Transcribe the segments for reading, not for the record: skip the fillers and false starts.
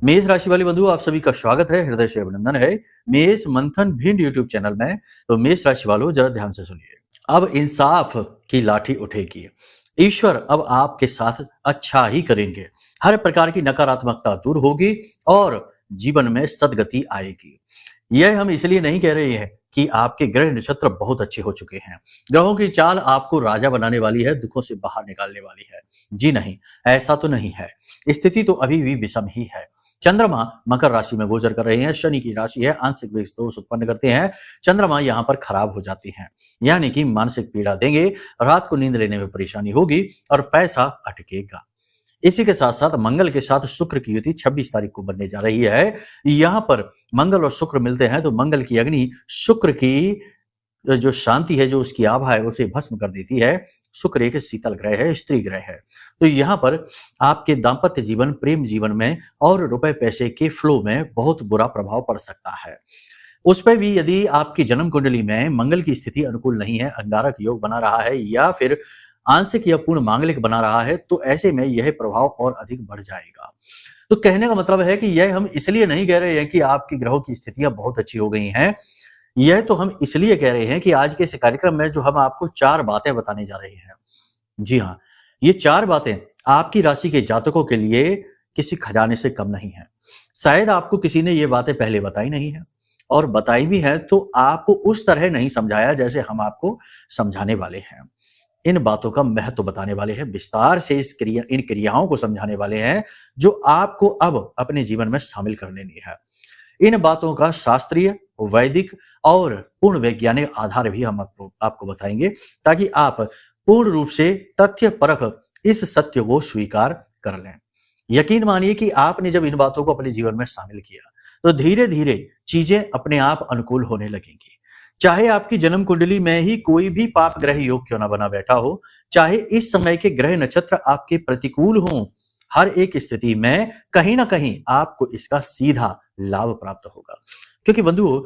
मेष राशि वाले बंधु, आप सभी का स्वागत है, हृदय से अभिनंदन है। मेष मंथन भिंड यूट्यूब चैनल में। तो मेष राशि वालों, जरा ध्यान से सुनिए। अब इंसाफ की लाठी उठेगी। ईश्वर अब आपके साथ अच्छा ही करेंगे। हर प्रकार की नकारात्मकता दूर होगी और जीवन में सद्गति आएगी। यह हम इसलिए नहीं कह रहे हैं कि आपके ग्रह नक्षत्र बहुत अच्छे हो चुके हैं। ग्रहों की चाल आपको राजा बनाने वाली है, दुखों से बाहर निकालने वाली है। जी नहीं, ऐसा तो नहीं है। स्थिति तो अभी भी विषम ही है। चंद्रमा मकर राशि में गोचर कर रहे हैं। शनि की राशि है, आंशिक दोष उत्पन्न करते हैं। चंद्रमा यहाँ पर खराब हो जाती हैं, यानी कि मानसिक पीड़ा देंगे, रात को नींद लेने में परेशानी होगी और पैसा अटकेगा। इसी के साथ साथ मंगल के साथ शुक्र की युति 26 तारीख को बनने जा रही है। यहाँ पर मंगल और शुक्र मिलते हैं तो मंगल की अग्नि शुक्र की जो शांति है, जो उसकी आभा है, उसे भस्म कर देती है। शुक्र एक शीतल ग्रह है, स्त्री ग्रह है। तो यहाँ पर आपके दाम्पत्य जीवन, प्रेम जीवन में और रुपए पैसे के फ्लो में बहुत बुरा प्रभाव पड़ सकता है। उस पर भी यदि आपकी जन्म कुंडली में मंगल की स्थिति अनुकूल नहीं है, अंगारक योग बना रहा है या फिर आंशिक या पूर्ण मांगलिक बना रहा है, तो ऐसे में यह प्रभाव और अधिक बढ़ जाएगा। तो कहने का मतलब है कि यह हम इसलिए नहीं कह रहे हैं कि आपकी ग्रहों की स्थितियां बहुत अच्छी हो गई हैं। यह तो हम इसलिए कह रहे हैं कि आज के इस कार्यक्रम में जो हम आपको 4 बातें बताने जा रहे हैं, जी हाँ, ये 4 बातें आपकी राशि के जातकों के लिए किसी खजाने से कम नहीं है। शायद आपको किसी ने ये बातें पहले बताई नहीं है, और बताई भी है तो आपको उस तरह नहीं समझाया जैसे हम आपको समझाने वाले हैं। इन बातों का महत्व बताने वाले हैं, विस्तार से इन क्रियाओं को समझाने वाले हैं जो आपको अब अपने जीवन में शामिल कर लेनी है। इन बातों का शास्त्रीय, वैदिक और पूर्ण वैज्ञानिक आधार भी हम आपको बताएंगे, ताकि आप पूर्ण रूप से तथ्य परख इस सत्य को स्वीकार कर लें। यकीन मानिए कि आपने जब इन बातों को अपने जीवन में शामिल किया तो धीरे धीरे चीजें अपने आप अनुकूल होने लगेंगी। चाहे आपकी जन्म कुंडली में ही कोई भी पाप ग्रह योग क्यों ना बना बैठा हो, चाहे इस समय के ग्रह नक्षत्र आपके प्रतिकूल हों, हर एक स्थिति में कहीं ना कहीं आपको इसका सीधा लाभ प्राप्त होगा। क्योंकि बंधुओं,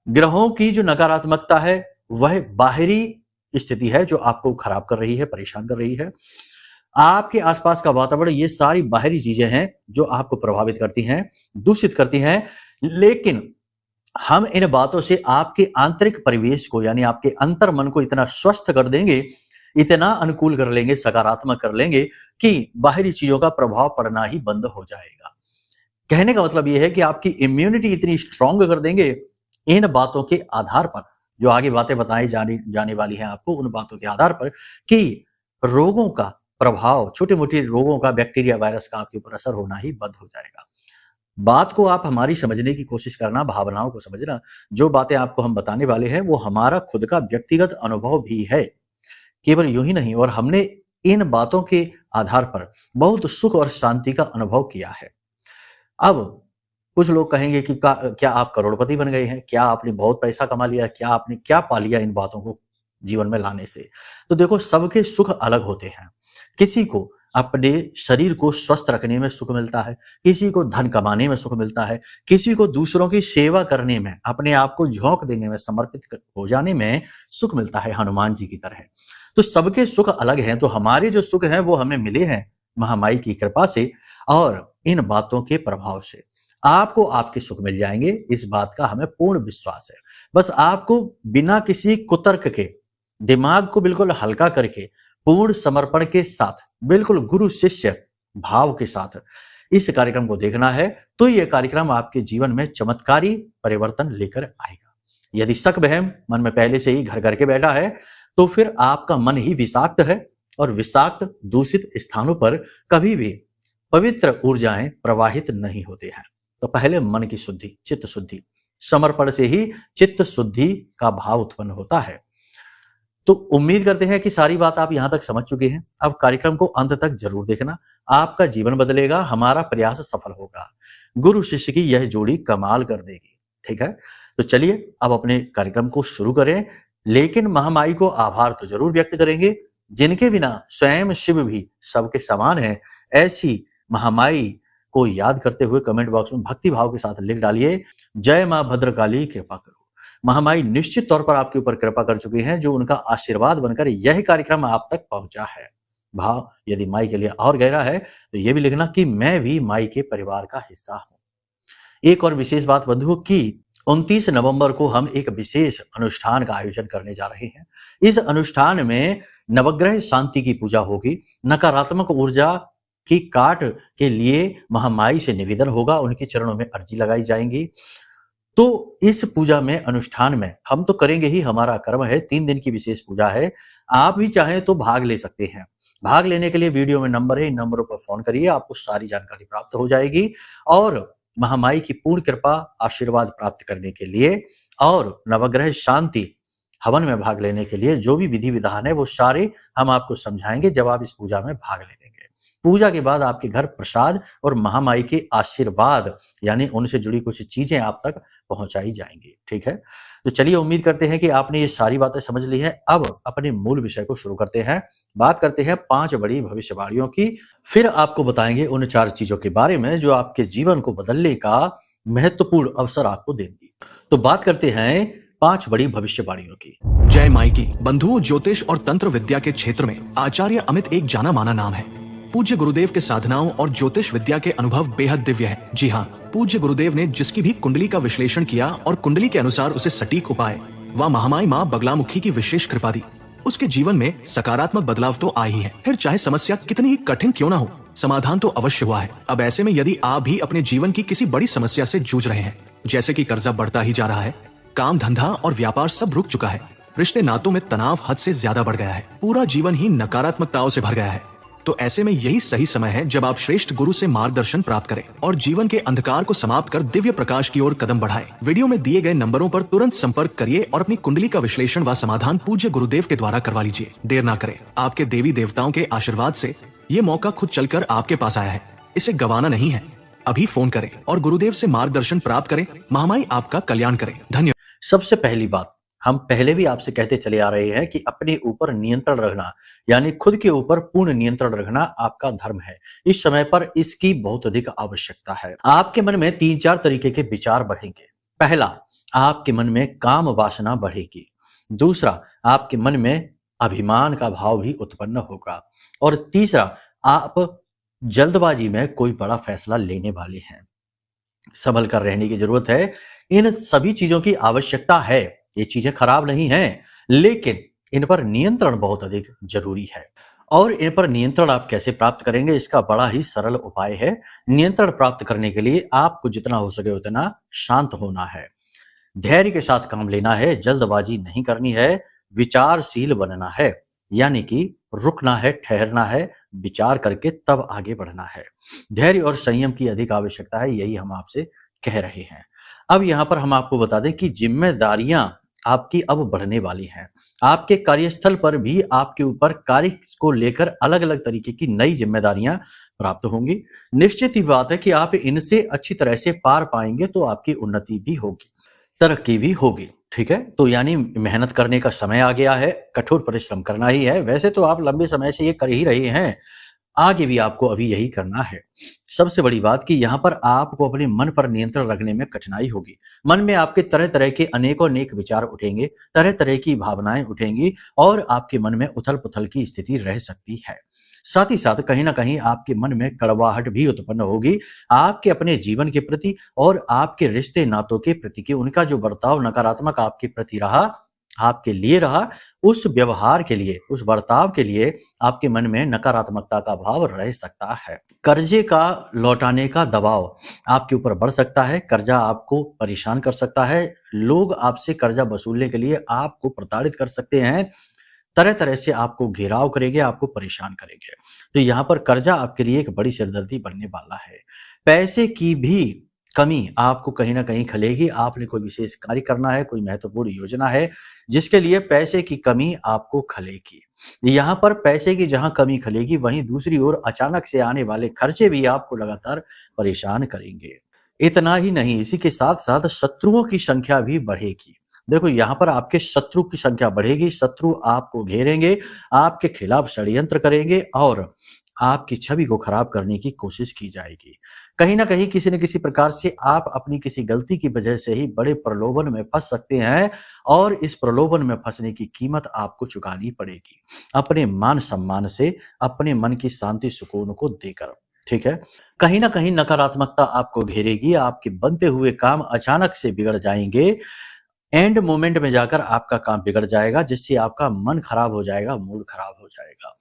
ग्रहों की जो नकारात्मकता है वह बाहरी स्थिति है जो आपको खराब कर रही है, परेशान कर रही है। आपके आसपास का वातावरण, ये सारी बाहरी चीजें हैं जो आपको प्रभावित करती हैं, दूषित करती हैं। लेकिन हम इन बातों से आपके आंतरिक परिवेश को, यानी आपके अंतर मन को इतना स्वस्थ कर देंगे, इतना अनुकूल कर लेंगे, सकारात्मक कर लेंगे कि बाहरी चीजों का प्रभाव पड़ना ही बंद हो जाएगा। कहने का मतलब यह है कि आपकी इम्यूनिटी इतनी स्ट्रांग कर देंगे इन बातों के आधार पर, जो आगे बातें बताई जाने वाली हैं आपको, उन बातों के आधार पर, कि रोगों का प्रभाव, छोटे मोटे रोगों का, बैक्टीरिया वायरस का आपके ऊपर असर होना ही बंद हो जाएगा। बात को आप हमारी समझने की कोशिश करना, भावनाओं को समझना। जो बातें आपको हम बताने वाले हैं वो हमारा खुद का व्यक्तिगत अनुभव भी है, केवल यूं ही नहीं। और हमने इन बातों के आधार पर बहुत सुख और शांति का अनुभव किया है। अब कुछ लोग कहेंगे कि क्या आप करोड़पति बन गए हैं, क्या आपने बहुत पैसा कमा लिया, क्या आपने क्या पा लिया इन बातों को जीवन में लाने से। तो देखो, सबके सुख अलग होते हैं। किसी को अपने शरीर को स्वस्थ रखने में सुख मिलता है, किसी को धन कमाने में सुख मिलता है, किसी को दूसरों की सेवा करने में, अपने आप को झोंक देने में, समर्पित हो जाने में सुख मिलता है, हनुमान जी की तरह। तो सबके सुख अलग हैं। तो हमारे जो सुख हैं वो हमें मिले हैं महामाई की कृपा से और इन बातों के प्रभाव से। आपको आपके सुख मिल जाएंगे, इस बात का हमें पूर्ण विश्वास है। बस आपको बिना किसी कुतर्क के, दिमाग को बिल्कुल हल्का करके, पूर्ण समर्पण के साथ, बिल्कुल गुरु शिष्य भाव के साथ इस कार्यक्रम को देखना है। तो यह कार्यक्रम आपके जीवन में चमत्कारी परिवर्तन लेकर आएगा। यदि शक वहम मन में पहले से ही घर करके बैठा है तो फिर आपका मन ही विषाक्त है, और विषाक्त दूषित स्थानों पर कभी भी पवित्र ऊर्जाएं प्रवाहित नहीं होते हैं। तो पहले मन की शुद्धि, चित्त शुद्धि, समर्पण से ही चित्त शुद्धि का भाव उत्पन्न होता है। तो उम्मीद करते हैं कि सारी बात आप यहां तक समझ चुके हैं। अब कार्यक्रम को अंत तक जरूर देखना, आपका जीवन बदलेगा, हमारा प्रयास सफल होगा। गुरु शिष्य की यह जोड़ी कमाल कर देगी। ठीक है, तो चलिए अब अपने कार्यक्रम को शुरू करें। लेकिन महामाई को आभार तो जरूर व्यक्त करेंगे, जिनके बिना स्वयं शिव भी सबके समान है। ऐसी महामाई को याद करते हुए कमेंट बॉक्स में भक्ति भाव के साथ लिख डालिए, जय मां भद्रकाली कृपा करो। महामाई निश्चित तौर पर आपके ऊपर कृपा कर चुकी हैं, जो उनका आशीर्वाद बनकर यह कार्यक्रम आप तक पहुंचा है। भाव यदि माई के लिए और गहरा है तो यह भी लिखना कि मैं भी माई के परिवार का हिस्सा हूं। एक और विशेष बात बंधुओं की 29 नवंबर को हम एक विशेष अनुष्ठान का आयोजन करने जा रहे हैं। इस अनुष्ठान में नवग्रह शांति की पूजा होगी, नकारात्मक ऊर्जा की काट के लिए महामाई से निवेदन होगा, उनके चरणों में अर्जी लगाई जाएंगी। तो इस पूजा में, अनुष्ठान में हम तो करेंगे ही, हमारा कर्म है, 3 दिन की विशेष पूजा है। आप भी चाहें तो भाग ले सकते हैं। भाग लेने के लिए वीडियो में नंबर है, इन नंबरों पर फोन करिए, आपको सारी जानकारी प्राप्त हो जाएगी। और महामाई की पूर्ण कृपा, आशीर्वाद प्राप्त करने के लिए और नवग्रह शांति हवन में भाग लेने के लिए जो भी विधि विधान है वो सारे हम आपको समझाएंगे जब आप इस पूजा में भाग लेंगे। पूजा के बाद आपके घर प्रसाद और महामाई के आशीर्वाद यानी उनसे जुड़ी कुछ चीजें आप तक पहुंचाई जाएंगी। ठीक है, तो चलिए, उम्मीद करते हैं कि आपने ये सारी बातें समझ ली है। अब अपने मूल विषय को शुरू करते हैं। बात करते हैं 5 बड़ी भविष्यवाणियों की, फिर आपको बताएंगे उन 4 चीजों के बारे में जो आपके जीवन को बदलने का महत्वपूर्ण अवसर आपको देंगी। तो बात करते हैं 5 बड़ी भविष्यवाणियों की। जय माई की। बंधुओं, ज्योतिष और तंत्र विद्या के क्षेत्र में आचार्य अमित एक जाना माना नाम है। पूज्य गुरुदेव के साधनाओं और ज्योतिष विद्या के अनुभव बेहद दिव्य है। जी हाँ, पूज्य गुरुदेव ने जिसकी भी कुंडली का विश्लेषण किया और कुंडली के अनुसार उसे सटीक उपाय व महामाई माँ बगलामुखी की विशेष कृपा दी, उसके जीवन में सकारात्मक बदलाव तो आए ही है। फिर चाहे समस्या कितनी ही कठिन क्यों ना हो, समाधान तो अवश्य हुआ है। अब ऐसे में यदि आप भी अपने जीवन की किसी बड़ी समस्या से जूझ रहे हैं, जैसे कि कर्जा बढ़ता ही जा रहा है, काम धंधा और व्यापार सब रुक चुका है, रिश्ते नातों में तनाव हद से ज्यादा बढ़ गया है, पूरा जीवन ही नकारात्मकताओं से भर गया है, तो ऐसे में यही सही समय है जब आप श्रेष्ठ गुरु से मार्गदर्शन प्राप्त करें और जीवन के अंधकार को समाप्त कर दिव्य प्रकाश की ओर कदम बढ़ाएं। वीडियो में दिए गए नंबरों पर तुरंत संपर्क करिए और अपनी कुंडली का विश्लेषण व समाधान पूज्य गुरुदेव के द्वारा करवा लीजिए। देर ना करें, आपके देवी देवताओं के आशीर्वाद से ये मौका खुद चलकर आपके पास आया है, इसे गंवाना नहीं है। अभी फोन करें और गुरुदेव से मार्गदर्शन प्राप्त करें। महामाई आपका कल्याण करें। धन्यवाद। सबसे पहली बात, हम पहले भी आपसे कहते चले आ रहे हैं कि अपने ऊपर नियंत्रण रखना, यानी खुद के ऊपर पूर्ण नियंत्रण रखना आपका धर्म है। इस समय पर इसकी बहुत अधिक आवश्यकता है। आपके मन में 3-4 तरीके के विचार बढ़ेंगे। पहला, आपके मन में काम वासना बढ़ेगी। दूसरा, आपके मन में अभिमान का भाव भी उत्पन्न होगा। और तीसरा, आप जल्दबाजी में कोई बड़ा फैसला लेने वाले हैं। संभल कर रहने की जरूरत है। इन सभी चीजों की आवश्यकता है, ये चीजें खराब नहीं हैं, लेकिन इन पर नियंत्रण बहुत अधिक जरूरी है। और इन पर नियंत्रण आप कैसे प्राप्त करेंगे, इसका बड़ा ही सरल उपाय है। नियंत्रण प्राप्त करने के लिए आपको जितना हो सके उतना शांत होना है, धैर्य के साथ काम लेना है, जल्दबाजी नहीं करनी है, विचारशील बनना है, यानी कि रुकना है, ठहरना है, विचार करके तब आगे बढ़ना है। धैर्य और संयम की अधिक आवश्यकता है, यही हम आपसे कह रहे हैं। अब यहाँ पर हम आपको बता दें कि जिम्मेदारियां आपकी अब बढ़ने वाली हैं। आपके कार्यस्थल पर भी आपके ऊपर कार्य को लेकर अलग अलग तरीके की नई जिम्मेदारियां प्राप्त होंगी। निश्चित ही बात है कि आप इनसे अच्छी तरह से पार पाएंगे तो आपकी उन्नति भी होगी, तरक्की भी होगी। ठीक है, तो यानी मेहनत करने का समय आ गया है, कठोर परिश्रम करना ही है। वैसे तो आप लंबे समय से ये कर ही रहे हैं, आगे भी आपको अभी यही करना है। सबसे बड़ी बात कि यहाँ पर आपको अपने मन पर नियंत्रण रखने में कठिनाई होगी। मन में आपके तरह तरह के अनेकों अनेक विचार उठेंगे, तरह तरह की भावनाएं उठेंगी और आपके मन में उथल पुथल की स्थिति रह सकती है। साथ ही साथ कहीं ना कहीं आपके मन में कड़वाहट भी उत्पन्न होगी आपके अपने जीवन के प्रति और आपके रिश्ते नातों के प्रति, कि उनका जो बर्ताव नकारात्मक आपके प्रति रहा, आपके लिए रहा, उस व्यवहार के लिए, उस बर्ताव के लिए आपके मन में नकारात्मकता का भाव रह सकता है। कर्जे का लौटाने का दबाव आपके ऊपर बढ़ सकता है। कर्जा आपको परेशान कर सकता है। लोग आपसे कर्जा वसूलने के लिए आपको प्रताड़ित कर सकते हैं, तरह तरह से आपको घेराव करेंगे, आपको परेशान करेंगे। तो यहाँ पर कर्जा आपके लिए एक बड़ी सिरदर्दी बनने वाला है। पैसे की भी कमी आपको कहीं ना कहीं खलेगी। आपने कोई विशेष कार्य करना है, कोई महत्वपूर्ण योजना है जिसके लिए पैसे की कमी आपको खलेगी। यहाँ पर पैसे की जहां कमी खलेगी, वहीं दूसरी ओर अचानक से आने वाले खर्चे भी आपको लगातार परेशान करेंगे। इतना ही नहीं, इसी के साथ साथ शत्रुओं की संख्या भी बढ़ेगी। देखो, यहाँ पर आपके शत्रु की संख्या बढ़ेगी। शत्रु आपको घेरेंगे, आपके खिलाफ षड्यंत्र करेंगे और आपकी छवि को खराब करने की कोशिश की जाएगी। कहीं ना कहीं किसी न किसी प्रकार से आप अपनी किसी गलती की वजह से ही बड़े प्रलोभन में फंस सकते हैं और इस प्रलोभन में फंसने की कीमत आपको चुकानी पड़ेगी, अपने मान सम्मान से, अपने मन की शांति सुकून को देकर। ठीक है। कहीं ना कहीं नकारात्मकता आपको घेरेगी, आपके बनते हुए काम अचानक से बिगड़ जाएंगे, एंड मोमेंट में जाकर आपका काम बिगड़ जाएगा, जिससे आपका मन खराब हो जाएगा, मूड खराब हो जाएगा।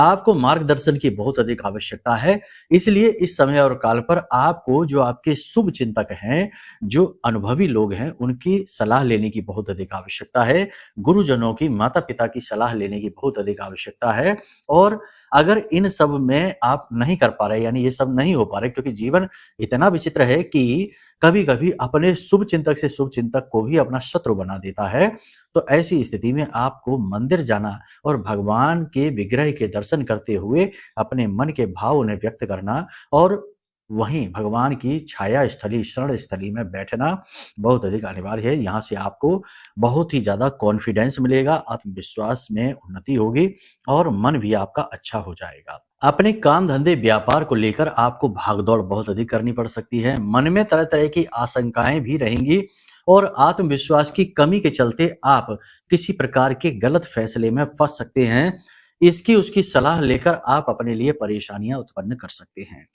आपको मार्गदर्शन की बहुत अधिक आवश्यकता है, इसलिए इस समय और काल पर आपको जो आपके शुभ चिंतक हैं, जो अनुभवी लोग हैं, उनकी सलाह लेने की बहुत अधिक आवश्यकता है। गुरुजनों की, माता-पिता की सलाह लेने की बहुत अधिक आवश्यकता है। और अगर इन सब में आप नहीं कर पा रहे, यानी ये सब नहीं हो पा रहे, क्योंकि जीवन इतना विचित्र है कि कभी-कभी अपने शुभ चिंतक से शुभ चिंतक को भी अपना शत्रु बना देता है। तो ऐसी स्थिति में आपको मंदिर जाना और भगवान के विग्रह के दर्शन करते हुए अपने मन के भाव उन्हें व्यक्त करना और वहीं भगवान की छाया स्थली, शरण स्थली में बैठना बहुत अधिक अनिवार्य है। यहाँ से आपको बहुत ही ज़्यादा कॉन्फिडेंस मिलेगा, आत्मविश्वास में उन्नति होगी और मन भी आपका अच्छा हो जाएगा। अपने काम धंधे व्यापार को लेकर आपको भागदौड़ बहुत अधिक करनी पड़ सकती है। मन में तरह तरह की आशंकाएं भी रहेंगी और आत्मविश्वास की कमी के चलते आप किसी प्रकार के गलत फैसले में फंस सकते हैं। इसकी उसकी सलाह लेकर आप अपने लिए परेशानियां उत्पन्न कर सकते हैं।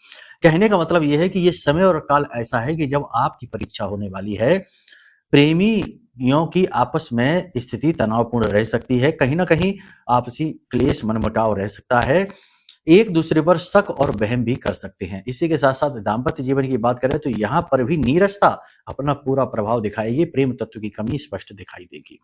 कहने का मतलब यह है कि ये समय और काल ऐसा है कि जब आपकी परीक्षा होने वाली है। प्रेमियों की आपस में स्थिति तनावपूर्ण रह सकती है, कहीं ना कहीं आपसी क्लेश मनमुटाव रह सकता है, एक दूसरे पर शक और वहम भी कर सकते हैं। इसी के साथ साथ दाम्पत्य जीवन की बात करें तो यहाँ पर भी नीरसता अपना पूरा प्रभाव दिखाएगी, प्रेम तत्व की कमी स्पष्ट दिखाई देगी।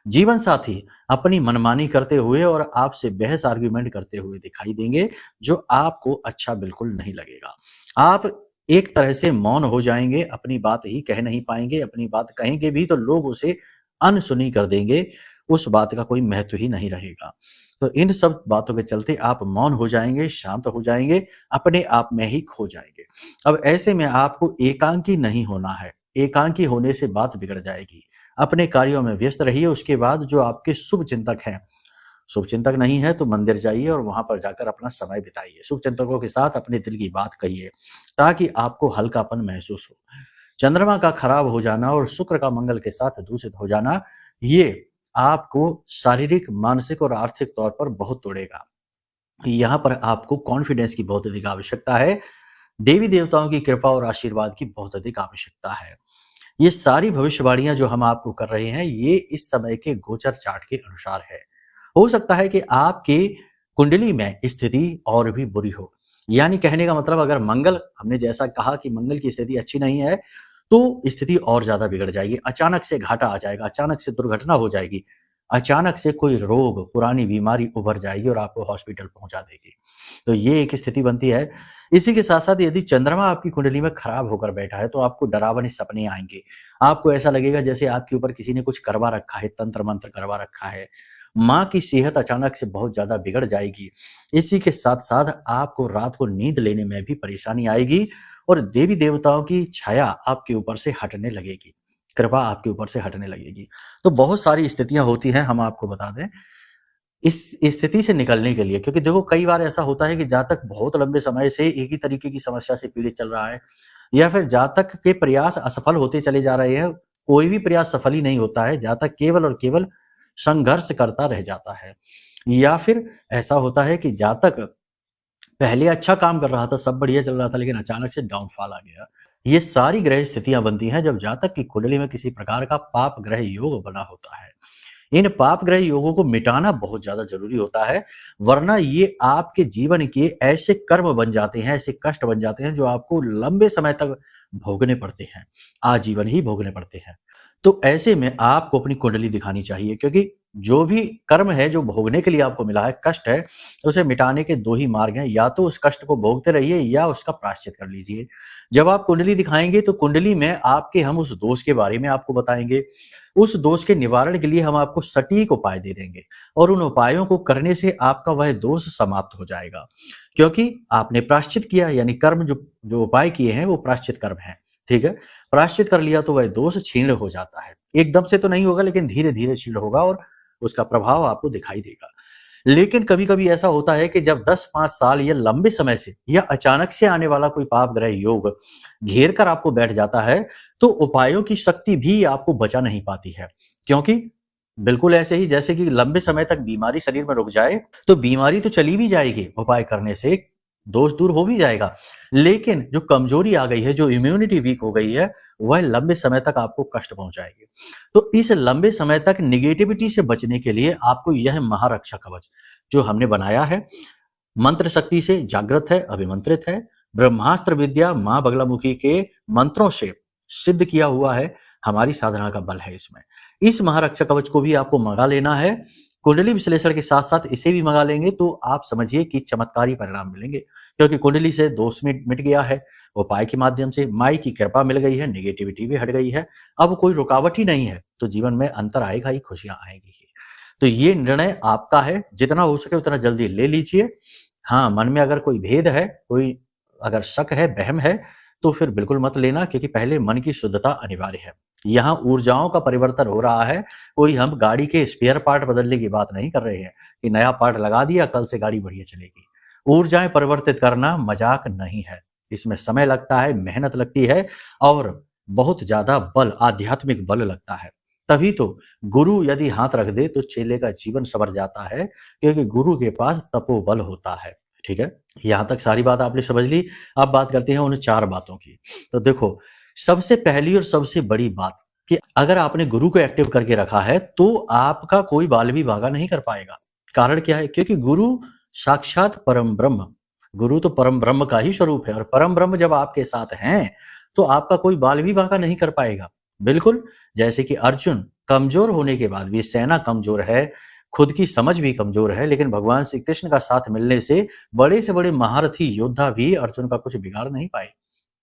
जीवन साथी अपनी मनमानी करते हुए और आपसे बहस आर्ग्यूमेंट करते हुए दिखाई देंगे, जो आपको अच्छा बिल्कुल नहीं लगेगा। आप एक तरह से मौन हो जाएंगे, अपनी बात ही कह नहीं पाएंगे, अपनी बात कहेंगे भी तो लोग उसे अनसुनी कर देंगे, उस बात का कोई महत्व ही नहीं रहेगा। तो इन सब बातों के चलते आप मौन हो जाएंगे, शांत हो जाएंगे, अपने आप में ही खो जाएंगे। अब ऐसे में आपको एकांकी नहीं होना है, एकांकी होने से बात बिगड़ जाएगी। अपने कार्यों में व्यस्त रहिए। उसके बाद जो आपके शुभ चिंतक हैं, शुभ चिंतक नहीं है तो मंदिर जाइए और वहां पर जाकर अपना समय बिताइए, शुभ चिंतकों के साथ अपने दिल की बात कहिए, ताकि आपको हल्कापन महसूस हो। चंद्रमा का खराब हो जाना और शुक्र का मंगल के साथ दूषित हो जाना, ये आपको शारीरिक, मानसिक और आर्थिक तौर पर बहुत तोड़ेगा। यहाँ पर आपको कॉन्फिडेंस की बहुत अधिक आवश्यकता है, देवी देवताओं की कृपा और आशीर्वाद की बहुत अधिक आवश्यकता है। ये सारी भविष्यवाणियां जो हम आपको कर रहे हैं, ये इस समय के गोचर चार्ट के अनुसार है। हो सकता है कि आपके कुंडली में स्थिति और भी बुरी हो, यानी कहने का मतलब अगर मंगल, हमने जैसा कहा कि मंगल की स्थिति अच्छी नहीं है, तो स्थिति और ज्यादा बिगड़ जाएगी। अचानक से घाटा आ जाएगा, अचानक से दुर्घटना हो जाएगी, अचानक से कोई रोग, पुरानी बीमारी उभर जाएगी और आपको हॉस्पिटल पहुंचा देगी। तो ये एक स्थिति बनती है। इसी के साथ साथ यदि चंद्रमा आपकी कुंडली में खराब होकर बैठा है तो आपको डरावने सपने आएंगे। आपको ऐसा लगेगा जैसे आपके ऊपर किसी ने कुछ करवा रखा है, तंत्र मंत्र करवा रखा है। माँ की सेहत अचानक से बहुत ज्यादा बिगड़ जाएगी। इसी के साथ साथ आपको रात को नींद लेने में भी परेशानी आएगी और देवी देवताओं की छाया आपके ऊपर से हटने लगेगी, कृपा आपके ऊपर से हटने लगेगी। तो बहुत सारी स्थितियां होती हैं, हम आपको बता दें इस स्थिति से निकलने के लिए, क्योंकि देखो कई बार ऐसा होता है कि जातक बहुत लंबे समय से एक ही तरीके की समस्या से पीड़ित चल रहा है, या फिर जातक के प्रयास असफल होते चले जा रहे हैं, कोई भी प्रयास सफल ही नहीं होता है, जातक केवल और केवल संघर्ष करता रह जाता है। या फिर ऐसा होता है कि जातक पहले अच्छा काम कर रहा था, सब बढ़िया चल रहा था, लेकिन अचानक से डाउनफॉल आ गया। ये सारी ग्रह स्थितियां बनती हैं जब जातक की कुंडली में किसी प्रकार का पाप ग्रह योग बना होता है। इन पाप ग्रह योगों को मिटाना बहुत ज्यादा जरूरी होता है, वरना ये आपके जीवन के ऐसे कर्म बन जाते हैं, ऐसे कष्ट बन जाते हैं जो आपको लंबे समय तक भोगने पड़ते हैं, आजीवन ही भोगने पड़ते हैं। तो ऐसे में आपको अपनी कुंडली दिखानी चाहिए, क्योंकि जो भी कर्म है जो भोगने के लिए आपको मिला है, कष्ट है, उसे मिटाने के दो ही मार्ग हैं, या तो उस कष्ट को भोगते रहिए या उसका प्रायश्चित कर लीजिए। जब आप कुंडली दिखाएंगे तो कुंडली में आपके हम उस दोष के बारे में आपको बताएंगे, उस दोष के निवारण के लिए हम आपको सटीक उपाय दे देंगे और उन उपायों को करने से आपका वह दोष समाप्त हो जाएगा, क्योंकि आपने प्रायश्चित किया, यानी कर्म जो जो उपाय किए हैं वो प्रायश्चित कर्म है। ठीक है, प्रायश्चित कर लिया तो वह दोष क्षीण हो जाता है। एकदम से तो नहीं होगा, लेकिन धीरे धीरे क्षीण होगा और उसका प्रभाव आपको दिखाई देगा। लेकिन कभी कभी ऐसा होता है कि जब 10-5 साल या लंबे समय से या अचानक से आने वाला कोई पाप ग्रह योग घेर कर आपको बैठ जाता है, तो उपायों की शक्ति भी आपको बचा नहीं पाती है, क्योंकि बिल्कुल ऐसे ही जैसे कि लंबे समय तक बीमारी शरीर में रुक जाए तो बीमारी तो चली भी जाएगी उपाय करने से, दोष दूर हो भी जाएगा, लेकिन जो कमजोरी आ गई है, जो इम्यूनिटी वीक हो गई है, वह लंबे समय तक आपको कष्ट पहुंचाएगी। तो इस लंबे समय तक निगेटिविटी से बचने के लिए आपको यह महारक्षा कवच जो हमने बनाया है, मंत्र शक्ति से जागृत है, अभिमंत्रित है, ब्रह्मास्त्र विद्या मां बगलामुखी के मंत्रों से सिद्ध किया हुआ है, हमारी साधना का बल है इसमें। इस महारक्षा कवच को भी आपको मंगा लेना है। कुंडली विश्लेषण के साथ साथ इसे भी मंगा लेंगे तो आप समझिए कि चमत्कारी परिणाम मिलेंगे, क्योंकि कुंडली से दोष मिट गया है, उपाय के माध्यम से माई की कृपा मिल गई है, निगेटिविटी भी हट गई है, अब कोई रुकावट ही नहीं है, तो जीवन में अंतर आएगा ही, खुशियां आएगी ही। तो ये निर्णय आपका है, जितना हो सके उतना जल्दी ले लीजिए। हाँ, मन में अगर कोई भेद है, कोई अगर शक है, वहम है, तो फिर बिल्कुल मत लेना, क्योंकि पहले मन की शुद्धता अनिवार्य है। यहाँ ऊर्जाओं का परिवर्तन हो रहा है, कोई हम गाड़ी के स्पेयर पार्ट बदलने की बात नहीं कर रहे हैं कि नया पार्ट लगा दिया कल से गाड़ी बढ़िया चलेगी। ऊर्जाएं परिवर्तित करना मजाक नहीं है, इसमें समय लगता है, मेहनत लगती है और बहुत ज्यादा बल, आध्यात्मिक बल लगता है। तभी तो गुरु यदि हाथ रख दे तो चेले का जीवन संवर जाता है, क्योंकि गुरु के पास तपोबल होता है। ठीक है, यहां तक सारी बात आपने समझ ली। अब बात करते हैं उन 4 बातों की। तो देखो, सबसे पहली और सबसे बड़ी बात कि अगर आपने गुरु को एक्टिव करके रखा है तो आपका कोई बाल भी भागा नहीं कर पाएगा। कारण क्या है? क्योंकि गुरु साक्षात परम ब्रह्म, गुरु तो परम ब्रह्म का ही स्वरूप है, और परम ब्रह्म जब आपके साथ हैं तो आपका कोई बाल भी भागा नहीं कर पाएगा। बिल्कुल जैसे कि अर्जुन कमजोर होने के बाद भी, सेना कमजोर है, खुद की समझ भी कमजोर है, लेकिन भगवान श्री कृष्ण का साथ मिलने से बड़े से बड़े महारथी योद्धा भी अर्जुन का कुछ बिगाड़ नहीं पाए,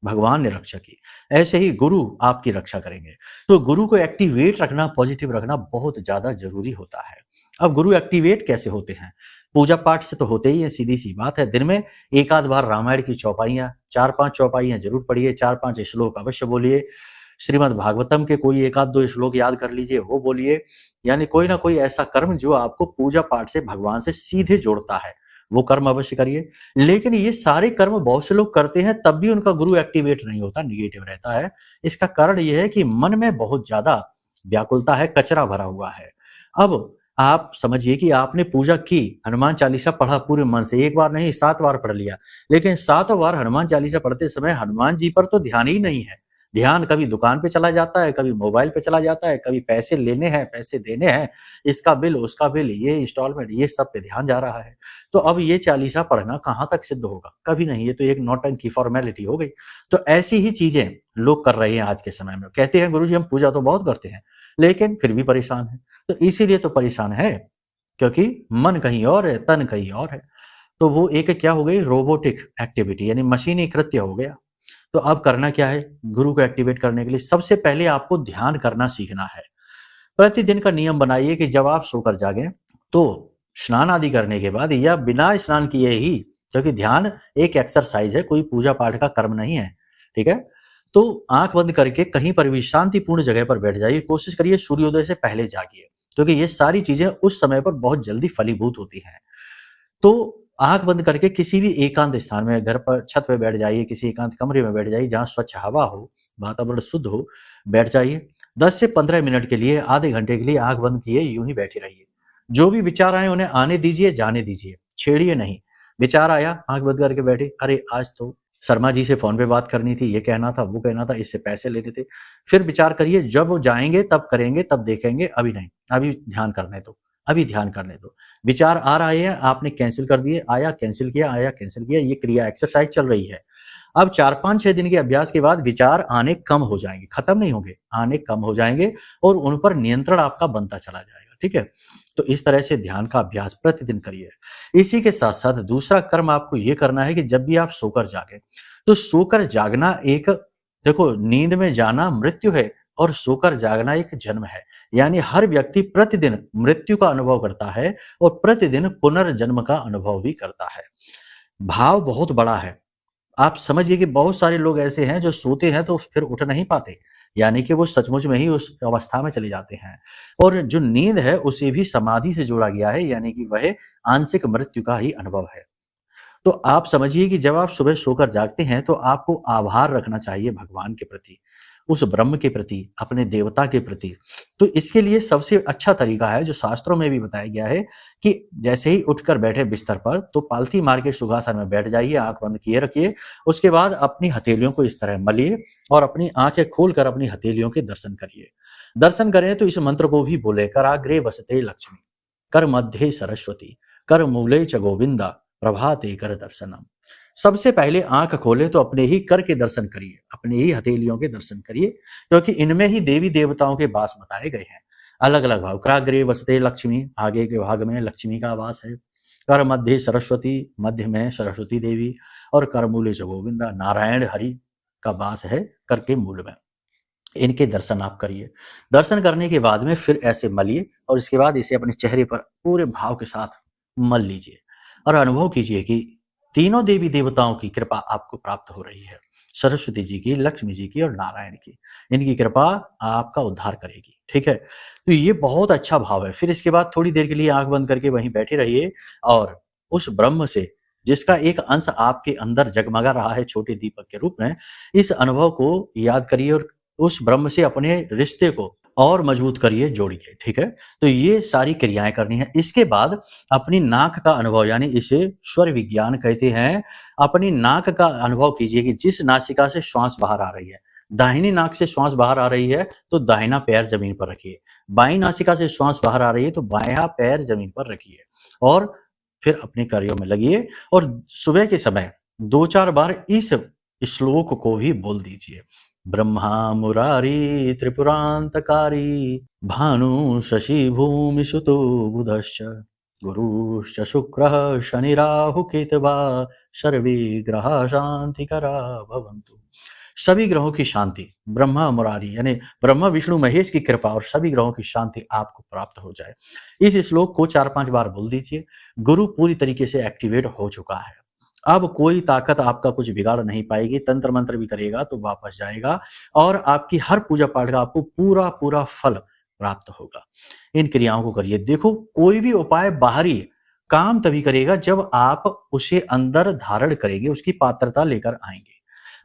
भगवान ने रक्षा की। ऐसे ही गुरु आपकी रक्षा करेंगे। तो गुरु को एक्टिवेट रखना, पॉजिटिव रखना बहुत ज्यादा जरूरी होता है। अब गुरु एक्टिवेट कैसे होते हैं? पूजा पाठ से तो होते ही है, सीधी सी बात है। दिन में एक आध बार रामायण की चौपाइयां, 4-5 चौपाइयां जरूर पढ़िए, 4-5 श्लोक अवश्य बोलिए, श्रीमद् भागवतम के कोई एक आध 2 श्लोक याद कर लीजिए, वो बोलिए। यानी कोई ना कोई ऐसा कर्म जो आपको पूजा पाठ से, भगवान से सीधे जोड़ता है, वो कर्म अवश्य करिए। लेकिन ये सारे कर्म बहुत से लोग करते हैं, तब भी उनका गुरु एक्टिवेट नहीं होता, निगेटिव रहता है। इसका कारण यह है कि मन में बहुत ज्यादा व्याकुलता है, कचरा भरा हुआ है। अब आप समझिए कि आपने पूजा की, हनुमान चालीसा पढ़ा पूरे मन से, एक बार नहीं 7 बार पढ़ लिया, लेकिन 7 बार हनुमान चालीसा पढ़ते समय हनुमान जी पर तो ध्यान ही नहीं है। ध्यान कभी दुकान पे चला जाता है, कभी मोबाइल पे चला जाता है, कभी पैसे लेने हैं, पैसे देने हैं, इसका बिल, उसका बिल, ये इंस्टॉलमेंट, ये सब पे ध्यान जा रहा है। तो अब ये चालीसा पढ़ना कहाँ तक सिद्ध होगा? कभी नहीं, ये तो एक नौटंकी, फॉर्मेलिटी हो गई। तो ऐसी ही चीजें लोग कर रहे हैं आज के समय में। कहते हैं गुरुजी हम पूजा तो बहुत करते हैं, लेकिन फिर भी परेशान है। तो इसीलिए तो परेशान है, क्योंकि मन कहीं और है, तन कहीं और है। तो वो एक क्या हो गई, रोबोटिक एक्टिविटी, यानी मशीनी कृत्य हो गया। तो अब करना क्या है? गुरु को एक्टिवेट करने के लिए सबसे पहले आपको ध्यान करना सीखना है। प्रतिदिन का नियम बनाइए कि जब आप सोकर जागें तो स्नान आदि करने के बाद या बिना स्नान किए ही, क्योंकि ध्यान एक एक्सरसाइज है, कोई पूजा पाठ का कर्म नहीं है। ठीक है, तो आंख बंद करके कहीं पर भी शांतिपूर्ण जगह पर बैठ जाइए। कोशिश करिए सूर्योदय से पहले जागिए, क्योंकि ये सारी चीजें उस समय पर बहुत जल्दी फलीभूत होती हैं। तो आंख बंद करके किसी भी एकांत स्थान में, घर पर छत पे बैठ जाइए, किसी एकांत कमरे में बैठ जाइए जहां स्वच्छ हवा हो, वातावरण शुद्ध हो, बैठ जाइए। 10 से 15 मिनट के लिए, आधे घंटे के लिए आंख बंद किए यूं ही बैठे रहिए। जो भी विचार आए उन्हें आने दीजिए, जाने दीजिए, छेड़िए नहीं। विचार आया, आंख बंद करके बैठे, अरे आज तो शर्मा जी से फोन पे बात करनी थी, ये कहना था, वो कहना था, इससे पैसे लेने थे। फिर विचार करिए, जब वो जाएंगे तब करेंगे, तब देखेंगे, अभी नहीं, अभी ध्यान करने दो, अभी ध्यान करने दो। विचार आ रहे हैं, आपने कैंसिल कर दिए, आया कैंसिल किया, आया कैंसिल किया, ये क्रिया एक्सरसाइज चल रही है। अब 4-5-6 दिन के अभ्यास के बाद विचार आने कम हो जाएंगे, खत्म नहीं होंगे, आने कम हो जाएंगे और उन पर नियंत्रण आपका बनता चला जाएगा। ठीक है, तो इस तरह से ध्यान का अभ्यास प्रतिदिन करिए। इसी के साथ साथ दूसरा कर्म आपको यह करना है कि जब भी आप सोकर जागे, तो सोकर जागना एक, देखो नींद में जाना मृत्यु है और सोकर जागना एक जन्म है। यानी हर व्यक्ति प्रतिदिन मृत्यु का अनुभव करता है और प्रतिदिन पुनर्जन्म का अनुभव भी करता है। भाव बहुत बड़ा है। आप समझिए कि बहुत सारे लोग ऐसे हैं जो सोते हैं तो फिर उठ नहीं पाते, यानी कि वो सचमुच में ही उस अवस्था में चले जाते हैं। और जो नींद है उसे भी समाधि से जोड़ा गया है, यानी कि वह आंशिक मृत्यु का ही अनुभव है। तो आप समझिए कि जब आप सुबह सोकर जागते हैं तो आपको आभार रखना चाहिए भगवान के प्रति, उस ब्रह्म के प्रति, अपने देवता के प्रति। तो इसके लिए सबसे अच्छा तरीका है जो शास्त्रों में भी बताया गया है कि जैसे ही उठकर बैठे बिस्तर पर तो पालथी मार के सुखासन में बैठ जाइए, आंख बंद किए रखिए। उसके बाद अपनी हथेलियों को इस तरह मलिए और अपनी आंखें खोलकर अपनी हथेलियों के दर्शन करिए। दर्शन करें तो इस मंत्र को भी बोले, कराग्रे वसते लक्ष्मी, कर मध्य सरस्वती, कर मूले च गोविंदा, प्रभाते कर दर्शनम। सबसे पहले आंख खोले तो अपने ही कर के दर्शन करिए, अपने ही हथेलियों के दर्शन करिए, क्योंकि इनमें ही देवी देवताओं के वास बताए गए हैं। अलग अलग भाव, कराग्रे वसते लक्ष्मी, आगे के भाग में लक्ष्मी का वास है। कर मध्य सरस्वती, मध्य में सरस्वती देवी। और कर मूले च गोविंदा, नारायण हरि का वास है कर के मूल में। इनके दर्शन आप करिए। दर्शन करने के बाद में फिर ऐसे मलिए और इसके बाद इसे अपने चेहरे पर पूरे भाव के साथ मल लीजिए और अनुभव कीजिए कि तीनों देवी देवताओं की कृपा आपको प्राप्त हो रही है, सरस्वती जी की, लक्ष्मी जी की और नारायण की। इनकी कृपा आपका उद्धार करेगी। ठीक है, तो ये बहुत अच्छा भाव है। फिर इसके बाद थोड़ी देर के लिए आंख बंद करके वहीं बैठे रहिए और उस ब्रह्म से, जिसका एक अंश आपके अंदर जगमगा रहा है छोटे दीपक के रूप में, इस अनुभव को याद करिए और उस ब्रह्म से अपने रिश्ते को और मजबूत करिए, जोड़िए। ठीक है, तो ये सारी क्रियाएं करनी है। इसके बाद अपनी नाक का अनुभव, यानी इसे स्वर विज्ञान कहते हैं, अपनी नाक का अनुभव कीजिए कि जिस नासिका से श्वास बाहर आ रही है, दाहिनी नाक से श्वास बाहर आ रही है तो दाहिना पैर जमीन पर रखिए, बाईं नासिका से श्वास बाहर आ रही है तो बायां पैर जमीन पर रखिए और फिर अपने कार्यों में लगिए। और सुबह के समय 2-4 बार इस श्लोक को भी बोल दीजिए, ब्रह्मा मुरारी त्रिपुरांतकारी, भानु शशि भूमि सुतो बुधश्च, गुरुश्च शुक्रः शनि राहु केतवा, सर्वे ग्रहा शांतिकरा भवन्तु। सभी ग्रहों की शांति, ब्रह्मा मुरारी यानी ब्रह्मा विष्णु महेश की कृपा और सभी ग्रहों की शांति आपको प्राप्त हो जाए। इस श्लोक को 4-5 बार बोल दीजिए। गुरु पूरी तरीके से एक्टिवेट हो चुका है, अब कोई ताकत आपका कुछ बिगाड़ नहीं पाएगी। तंत्र मंत्र भी करेगा तो वापस जाएगा और आपकी हर पूजा पाठ का आपको पूरा पूरा फल प्राप्त होगा। इन क्रियाओं को करिए। देखो, कोई भी उपाय बाहरी काम तभी करेगा जब आप उसे अंदर धारण करेंगे, उसकी पात्रता लेकर आएंगे।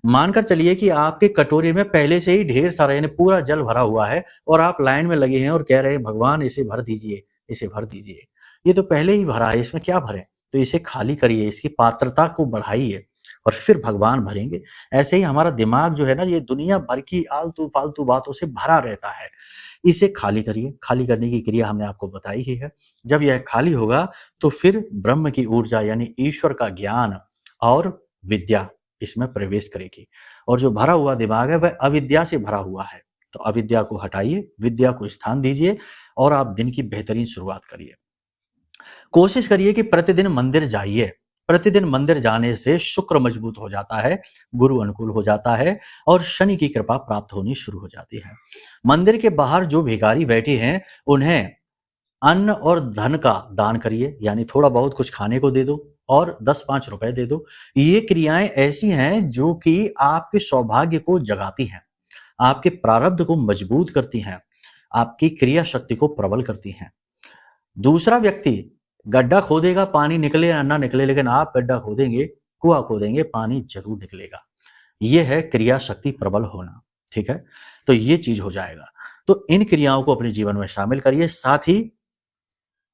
मानकर चलिए कि आपके कटोरे में पहले से ही ढेर सारा यानी पूरा जल भरा हुआ है और आप लाइन में लगे हैं और कह रहे हैं भगवान इसे भर दीजिए, इसे भर दीजिए। ये तो पहले ही भरा है, इसमें क्या भरें? तो इसे खाली करिए, इसकी पात्रता को बढ़ाइए और फिर भगवान भरेंगे। ऐसे ही हमारा दिमाग जो है ना, ये दुनिया भर की आलतू फालतू बातों से भरा रहता है। इसे खाली करिए। खाली करने की क्रिया हमने आपको बताई ही है। जब यह खाली होगा तो फिर ब्रह्म की ऊर्जा यानी ईश्वर का ज्ञान और विद्या इसमें प्रवेश करेगी और जो भरा हुआ दिमाग है वह अविद्या से भरा हुआ है। तो अविद्या को हटाइए, विद्या को स्थान दीजिए और आप दिन की बेहतरीन शुरुआत करिए। कोशिश करिए कि प्रतिदिन मंदिर जाइए। प्रतिदिन मंदिर जाने से शुक्र मजबूत हो जाता है, गुरु अनुकूल हो जाता है और शनि की कृपा प्राप्त होनी शुरू हो जाती है। मंदिर के बाहर जो भिखारी बैठे हैं उन्हें अन्न और धन का दान करिए, यानी थोड़ा बहुत कुछ खाने को दे दो और 10-5 रुपए दे दो। ये क्रियाएं ऐसी हैं जो कि आपके सौभाग्य को जगाती हैं, आपके प्रारब्ध को मजबूत करती हैं, आपकी क्रिया शक्ति को प्रबल करती हैं। दूसरा व्यक्ति गड्ढा खोदेगा, पानी निकले या ना निकले, लेकिन आप गड्ढा खोदेंगे, कुआं खोदेंगे, पानी जरूर निकलेगा। ये है क्रिया शक्ति प्रबल होना। ठीक है, तो ये चीज हो जाएगा। तो इन क्रियाओं को अपने जीवन में शामिल करिए। साथ ही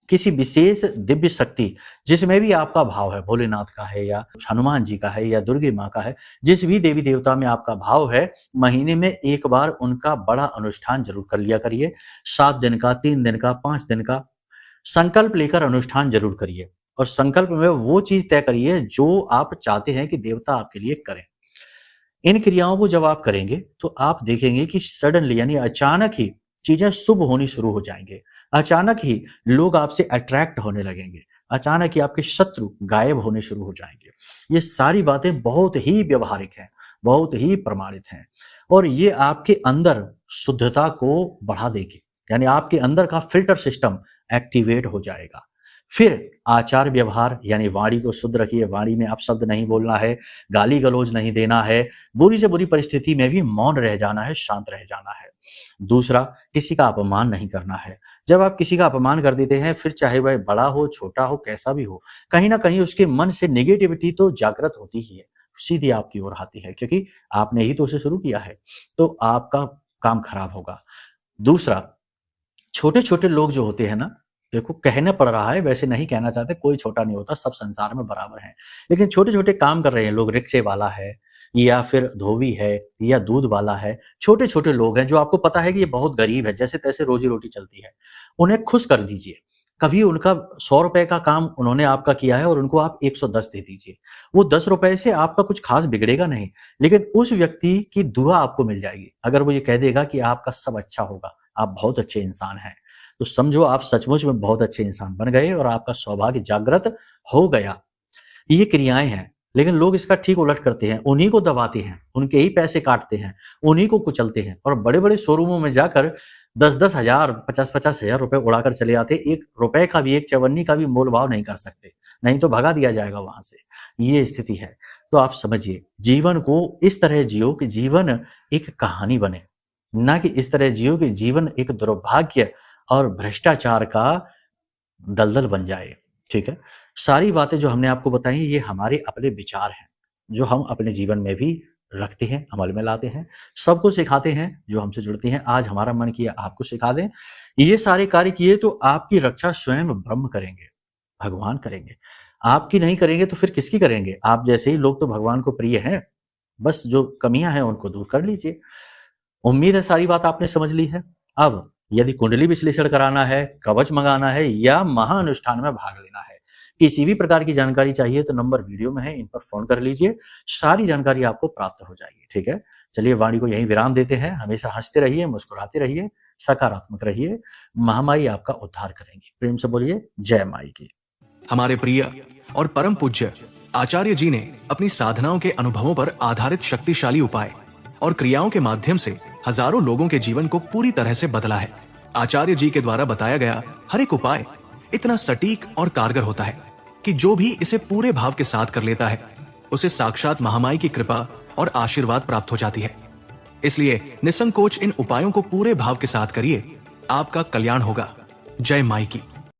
किसी विशेष दिव्य शक्ति जिसमें भी आपका भाव है, भोलेनाथ का है या हनुमान जी का है या दुर्गे माँ का है, जिस भी देवी देवता में आपका भाव है, महीने में एक बार उनका बड़ा अनुष्ठान जरूर कर लिया करिए। 7 दिन का, 3 दिन का, 5 दिन का संकल्प लेकर अनुष्ठान जरूर करिए और संकल्प में वो चीज तय करिए जो आप चाहते हैं कि देवता आपके लिए करें। इन क्रियाओं को जब आप करेंगे तो आप देखेंगे कि सडनली यानी अचानक ही चीजें शुभ होनी शुरू हो जाएंगे। अचानक ही लोग आपसे अट्रैक्ट होने लगेंगे, अचानक ही आपके शत्रु गायब होने शुरू हो जाएंगे। ये सारी बातें बहुत ही व्यवहारिक हैं, बहुत ही प्रमाणित हैं और ये आपके अंदर शुद्धता को बढ़ा देगी, यानी आपके अंदर का फिल्टर सिस्टम एक्टिवेट हो जाएगा। फिर आचार व्यवहार यानी वाणी को शुद्ध रखिए। वाणी में आप शब्द नहीं बोलना है, गाली गलौज नहीं देना है, बुरी से बुरी परिस्थिति में भी मौन रह जाना है, शांत रह जाना है। दूसरा, किसी का अपमान नहीं करना है, जब आप किसी का अपमान कर देते हैं, फिर चाहे वह बड़ा हो, छोटा हो, कैसा भी हो, कहीं न कहीं उसके मन से नेगेटिविटी तो जागृत होती ही है, सीधी आपकी ओर आती है, क्योंकि आपने ही तो उसे शुरू किया है, तो आपका काम खराब होगा। दूसरा, छोटे-छोटे लोग जो होते हैं ना, देखो कहना पड़ रहा है, वैसे नहीं कहना चाहते, कोई छोटा नहीं होता, सब संसार में बराबर हैं। लेकिन छोटे-छोटे काम कर रहे हैं लोग, रिक्शे वाला है या फिर धोबी है या दूध वाला है, छोटे-छोटे लोग हैं जो आपको पता है कि ये बहुत गरीब है, जैसे-तैसे रोज़ी-रोटी चलती है। उन्हें खुश कर दीजिए। कभी उनका ₹100 का काम उन्होंने आपका किया है और उनको आप 110 दे दीजिए। वो ₹10 से आपका कुछ ख़ास बिगड़ेगा नहीं, लेकिन उस व्यक्ति की दुआ आपको मिल जाएगी। अगर वो ये कह देगा कि आपका सब अच्छा होगा, आप बहुत अच्छे इंसान हैं, तो समझो आप सचमुच में बहुत अच्छे इंसान बन गए और आपका सौभाग्य जागृत हो गया। ये क्रियाएँ हैं, लेकिन लोग इसका ठीक उलट करते हैं, उन्हीं को दबाते हैं, उनके ही पैसे काटते हैं, उन्हीं को कुचलते हैं और बड़े-बड़े शोरूमों में जाकर 10-10 हज़ार, 50-50 हज़ार रुपए उड़ाकर चले आते हैं। ₹1 का भी, 1 चवन्नी का भी मोल-भाव नहीं कर सकते, नहीं तो भगा दिया जाएगा वहाँ से। ये स्थिति है। तो आप समझिए, जीवन को इस तरह जियो कि जीवन एक कहानी बने, ना कि इस तरह जियो कि जीवन एक दुर्भाग्य और भ्रष्टाचार का दलदल बन जाए, ठीक है? सारी बातें जो हमने आपको बताई ये हमारे अपने विचार हैं, जो हम अपने जीवन में भी रखते हैं, अमल में लाते हैं, सबको सिखाते हैं जो हमसे जुड़ते हैं। आज हमारा मन किया आपको सिखा दें। ये सारे कार्य किए तो आपकी रक्षा स्वयं ब्रह्म करेंगे, भगवान करेंगे। आपकी नहीं करेंगे तो फिर किसकी करेंगे? आप जैसे ही लोग तो भगवान को प्रिय हैं, बस जो कमियाँ हैं उनको दूर कर लीजिए। उम्मीद है सारी बात आपने समझ ली है। अब यदि कुंडली विश्लेषण कराना है, कवच मंगाना है या महाअनुष्ठान में भाग लेना है, किसी भी प्रकार की जानकारी चाहिए तो नंबर वीडियो में है, इन पर फ़ोन कर लीजिए। सारी जानकारी आपको प्राप्त हो जाएगी, ठीक है? चलिए वाणी को यहीं विराम देते हैं। हमेशा हँसते रहिए, मुस्कुराते रहिए, सकारात्मक रहिए। महामाई आपका उद्धार करेंगी। प्रेम से बोलिए जय माई की। हमारे प्रिय और परम पूज्य आचार्य जी ने अपनी साधनाओं के अनुभवों पर आधारित शक्तिशाली उपाय और क्रियाओं के माध्यम से हजारों लोगों के जीवन को पूरी तरह से बदला है। आचार्य जी के द्वारा बताया गया हर एक उपाय इतना सटीक और कारगर होता है कि जो भी इसे पूरे भाव के साथ कर लेता है, उसे साक्षात महामाई की कृपा और आशीर्वाद प्राप्त हो जाती है। इसलिए निसंकोच इन उपायों को पूरे भाव के साथ करिए, आपका कल्याण होगा। जय माई की।